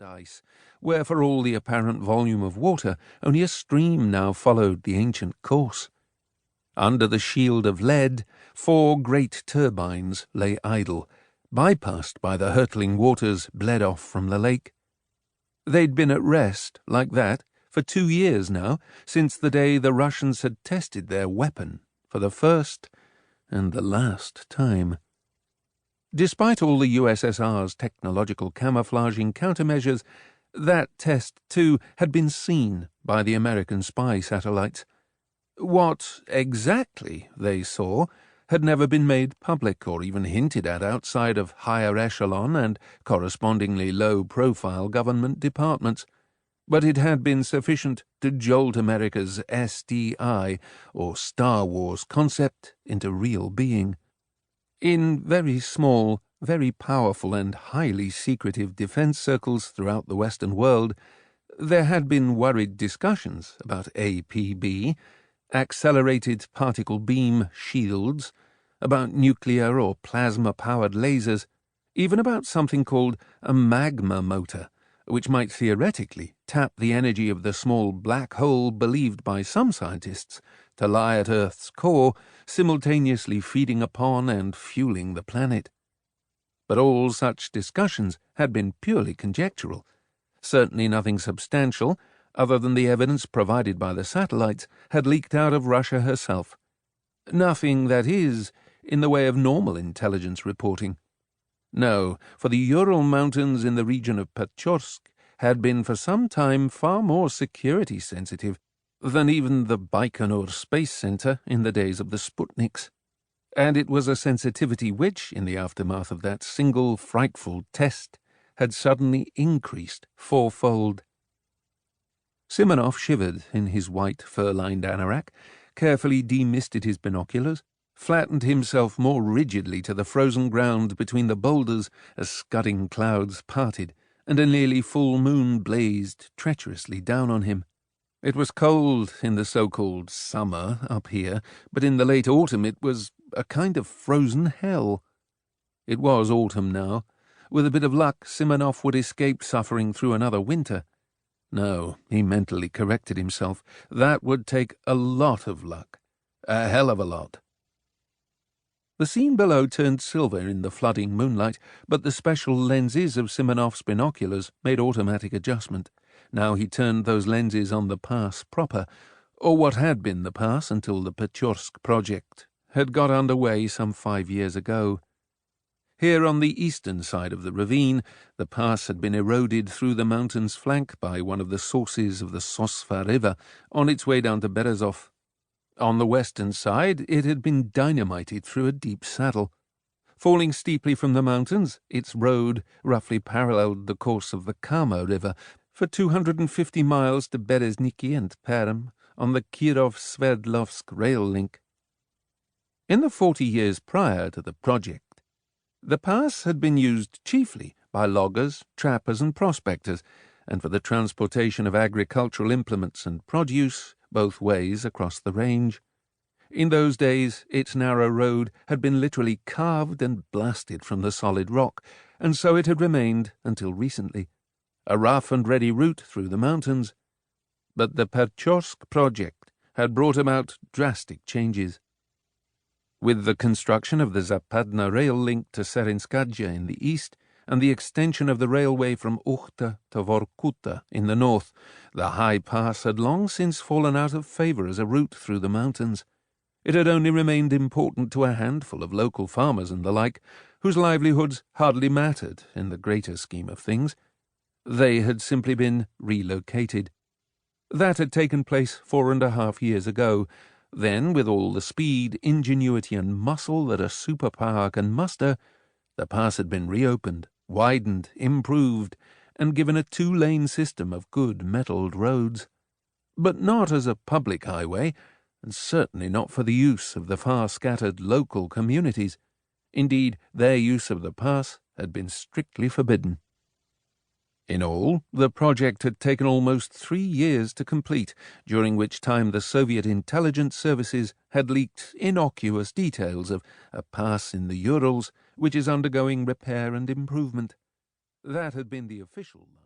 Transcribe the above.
ice, where for all the apparent volume of water only a stream now followed the ancient course. Under the shield of lead, 4 great turbines lay idle, bypassed by the hurtling waters bled off from the lake. They'd been at rest, like that, for 2 years now, since the day the Russians had tested their weapon for the first and the last time. Despite all the USSR's technological camouflaging countermeasures, that test, too, had been seen by the American spy satellites. What exactly they saw had never been made public or even hinted at outside of higher echelon and correspondingly low-profile government departments, but it had been sufficient to jolt America's SDI, or Star Wars concept, into real being. In very small, very powerful and highly secretive defense circles throughout the Western world, there had been worried discussions about APB, accelerated particle beam shields, about nuclear or plasma-powered lasers, even about something called a magma motor, which might theoretically tap the energy of the small black hole believed by some scientists to lie at Earth's core, simultaneously feeding upon and fueling the planet. But all such discussions had been purely conjectural, certainly nothing substantial, other than the evidence provided by the satellites, had leaked out of Russia herself. Nothing, that is, in the way of normal intelligence reporting. No, for the Ural Mountains in the region of Pechorsk had been for some time far more security-sensitive than even the Baikonur Space Center in the days of the Sputniks. And it was a sensitivity which, in the aftermath of that single frightful test, had suddenly increased 4-fold. Simonov shivered in his white fur-lined anorak, carefully demisted his binoculars, flattened himself more rigidly to the frozen ground between the boulders as scudding clouds parted, and a nearly full moon blazed treacherously down on him. It was cold in the so-called summer up here, but in the late autumn it was a kind of frozen hell. It was autumn now. With a bit of luck, Simonov would escape suffering through another winter. No, he mentally corrected himself. That would take a lot of luck. A hell of a lot. The scene below turned silver in the flooding moonlight, but the special lenses of Simonov's binoculars made automatic adjustment. Now he turned those lenses on the pass proper, or what had been the pass until the Pechorsk project had got under way some 5 years ago. Here on the eastern side of the ravine, the pass had been eroded through the mountain's flank by one of the sources of the Sosva River on its way down to Berezov. On the western side, it had been dynamited through a deep saddle. Falling steeply from the mountains, its road roughly paralleled the course of the Kama River for 250 miles to Berezniki and Perm on the Kirov-Sverdlovsk rail link. In the 40 years prior to the project, the pass had been used chiefly by loggers, trappers and prospectors, and for the transportation of agricultural implements and produce both ways across the range. In those days, its narrow road had been literally carved and blasted from the solid rock, and so it had remained until recently, a rough and ready route through the mountains. But the Pechorsk project had brought about drastic changes. With the construction of the Zapadna rail link to Serenskadja in the east, and the extension of the railway from Ukhta to Vorkuta in the north, the high pass had long since fallen out of favour as a route through the mountains. It had only remained important to a handful of local farmers and the like, whose livelihoods hardly mattered in the greater scheme of things. They had simply been relocated. That had taken place 4.5 years ago. Then, with all the speed, ingenuity and muscle that a superpower can muster, the pass had been reopened, widened, improved, and given a 2-lane system of good metalled roads. But not as a public highway, and certainly not for the use of the far-scattered local communities. Indeed, their use of the pass had been strictly forbidden. In all, the project had taken almost 3 years to complete, during which time the Soviet intelligence services had leaked innocuous details of a pass in the Urals which is undergoing repair and improvement. That had been the official line.